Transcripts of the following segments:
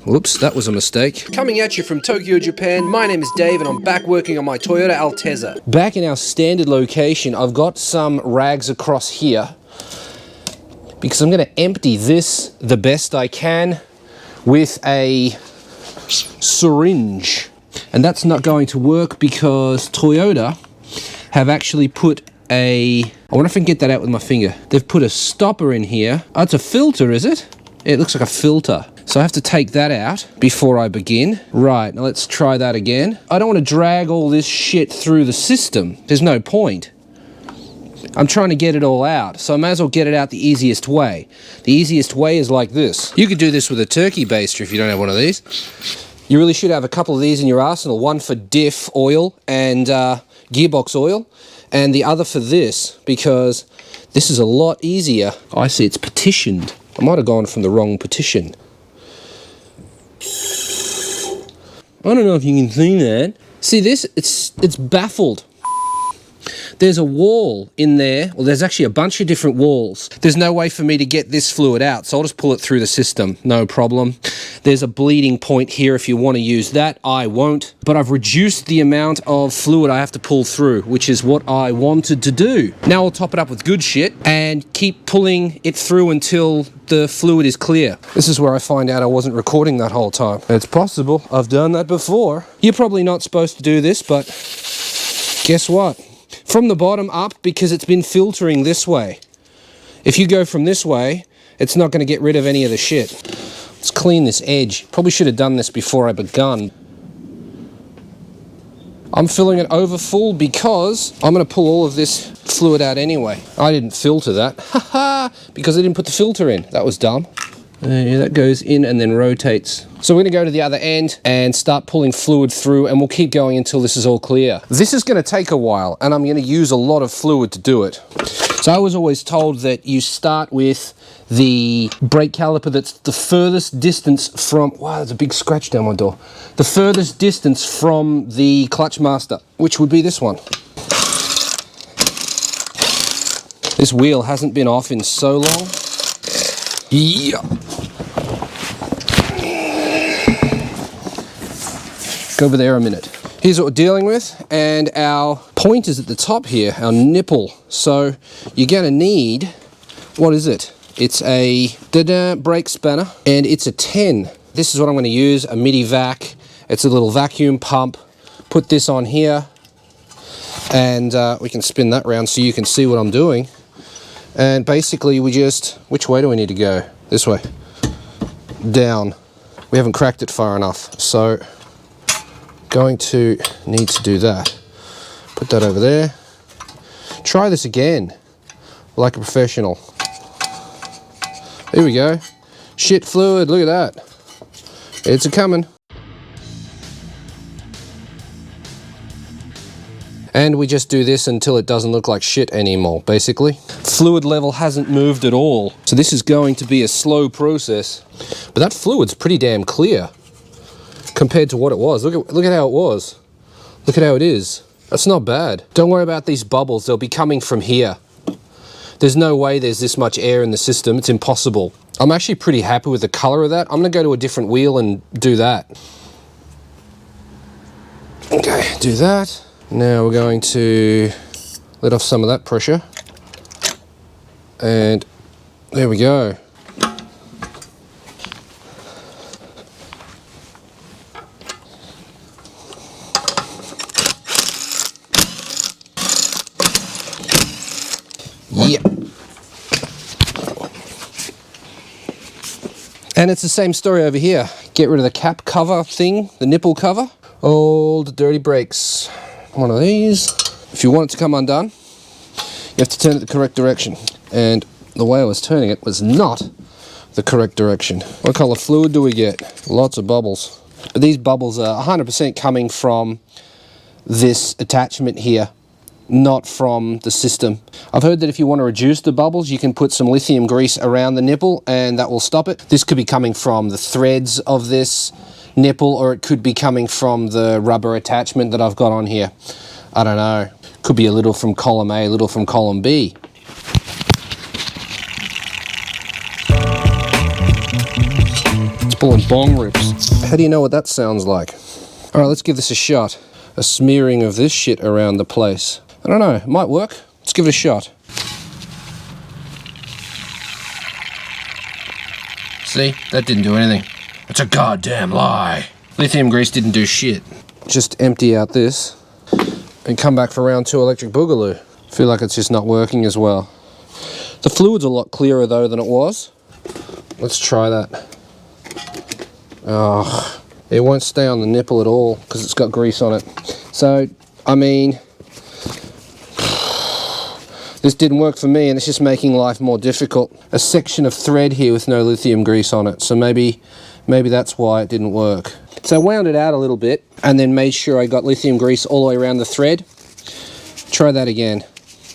Whoops, that was a mistake. Coming at you from Tokyo, Japan, my name is Dave and I'm back working on my Toyota Altezza. Back in our standard location, I've got some rags across here because I'm going to empty this the best I can with a syringe. And that's not going to work because Toyota have actually put I wonder if I can get that out with my finger. They've put a stopper in here. Oh, it's a filter, is it? It looks like a filter. So I have to take that out before I begin. Right, now let's try that again. I don't want to drag all this shit through the system. There's no point. I'm trying to get it all out, so I may as well get it out the easiest way. The easiest way is like this. You could do this with a turkey baster if you don't have one of these. You really should have a couple of these in your arsenal. One for diff oil and gearbox oil, and the other for this, because this is a lot easier. I see it's petitioned. I might have gone from the wrong petition. I don't know if you can see that. See this? It's baffled. There's a wall in there. Well, there's actually a bunch of different walls. There's no way for me to get this fluid out, so I'll just pull it through the system. No problem. There's a bleeding point here if you want to use that. I won't. But I've reduced the amount of fluid I have to pull through, which is what I wanted to do. Now I'll top it up with good shit and keep pulling it through until the fluid is clear. This is where I find out I wasn't recording that whole time. It's possible. I've done that before. You're probably not supposed to do this, but guess what? From the bottom up, because it's been filtering this way. If you go from this way, it's not going to get rid of any of the shit. Let's clean this edge. Probably should have done this before I begun. I'm filling it over full because I'm going to pull all of this fluid out anyway. I didn't filter that. Haha! Because I didn't put the filter in. That was dumb. Yeah, that goes in and then rotates. So we're going to go to the other end and start pulling fluid through, and we'll keep going until this is all clear. This is going to take a while, and I'm going to use a lot of fluid to do it. So I was always told that you start with the brake caliper that's the furthest distance from... Wow, there's a big scratch down my door. The furthest distance from the clutch master, which would be this one. This wheel hasn't been off in so long. Yeah. Go over there a minute. Here's what we're dealing with, and our point is at the top here, our nipple. So you're going to need, what is it? It's a brake spanner, and it's a 10. This is what I'm going to use, a MIDI vac. It's a little vacuum pump. Put this on here, and we can spin that round so you can see what I'm doing. And basically we just, which way do we need to go? This way. Down. We haven't cracked it far enough, so going to need to do that. Put that over there. Try this again, like a professional. There we go. Shit fluid, look at that. It's a-coming. And we just do this until it doesn't look like shit anymore, basically. Fluid level hasn't moved at all, so this is going to be a slow process. But that fluid's pretty damn clear compared to what it was. Look at how it was. Look at how it is. That's not bad. Don't worry about these bubbles. They'll be coming from here. There's no way there's this much air in the system. It's impossible. I'm actually pretty happy with the color of that. I'm going to go to a different wheel and do that. Okay, do that. Now we're going to let off some of that pressure, and there we go. Yep. And it's the same story over here. Get rid of the cap cover thing, the nipple cover. All the dirty brakes. One of these. If you want it to come undone, you have to turn it the correct direction. And the way I was turning it was not the correct direction. What color fluid do we get? Lots of bubbles. But these bubbles are 100% coming from this attachment here, not from the system. I've heard that if you want to reduce the bubbles, you can put some lithium grease around the nipple and that will stop it. This could be coming from the threads of this nipple, or it could be coming from the rubber attachment that I've got on here. I don't know. Could be a little from column A, a little from column B. It's Pulling bong rips. How do you know what that sounds like? All right, let's give this a shot. A smearing of this shit around the place. I don't know, it might work. Let's give it a shot. See, that didn't do anything. It's a goddamn lie. Lithium grease didn't do shit. Just empty out this and come back for round 2 electric boogaloo. Feel like it's just not working as well. The fluid's a lot clearer though than it was. Let's try that. Oh, it won't stay on the nipple at all because it's got grease on it. So, I mean, this didn't work for me and it's just making life more difficult. A section of thread here with no lithium grease on it. So maybe that's why it didn't work. So I wound it out a little bit and then made sure I got lithium grease all the way around the thread. Try that again.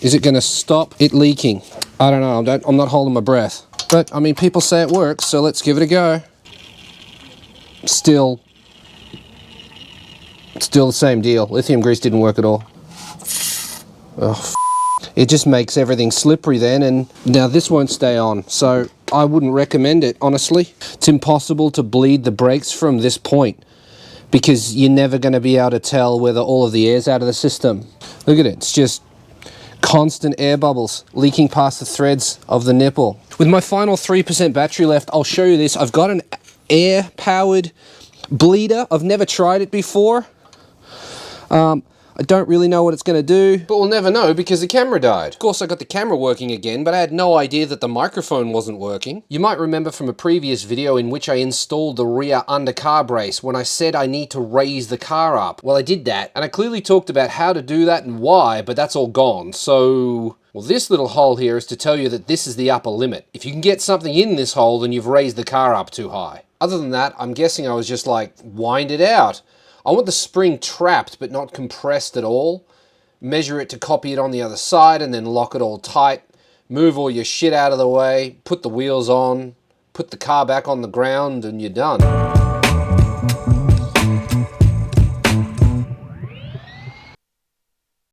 Is it going to stop it leaking? I don't know. I'm not holding my breath. But, I mean, people say it works, so let's give it a go. Still the same deal. Lithium grease didn't work at all. Oh, it just makes everything slippery then, and now this won't stay on, so I wouldn't recommend it, honestly. It's impossible to bleed the brakes from this point because you're never going to be able to tell whether all of the air's out of the system. Look at it, it's just constant air bubbles leaking past the threads of the nipple. With my final 3% battery left, I'll show you this. I've got an air-powered bleeder. I've never tried it before. I don't really know what it's going to do, but we'll never know because the camera died. Of course, I got the camera working again, but I had no idea that the microphone wasn't working. You might remember from a previous video in which I installed the rear under-car brace when I said I need to raise the car up. Well, I did that, and I clearly talked about how to do that and why, but that's all gone. So, well, this little hole here is to tell you that this is the upper limit. If you can get something in this hole, then you've raised the car up too high. Other than that, I'm guessing I was just like, wind it out. I want the spring trapped but not compressed at all. Measure it to copy it on the other side and then lock it all tight. Move all your shit out of the way, put the wheels on, put the car back on the ground and you're done.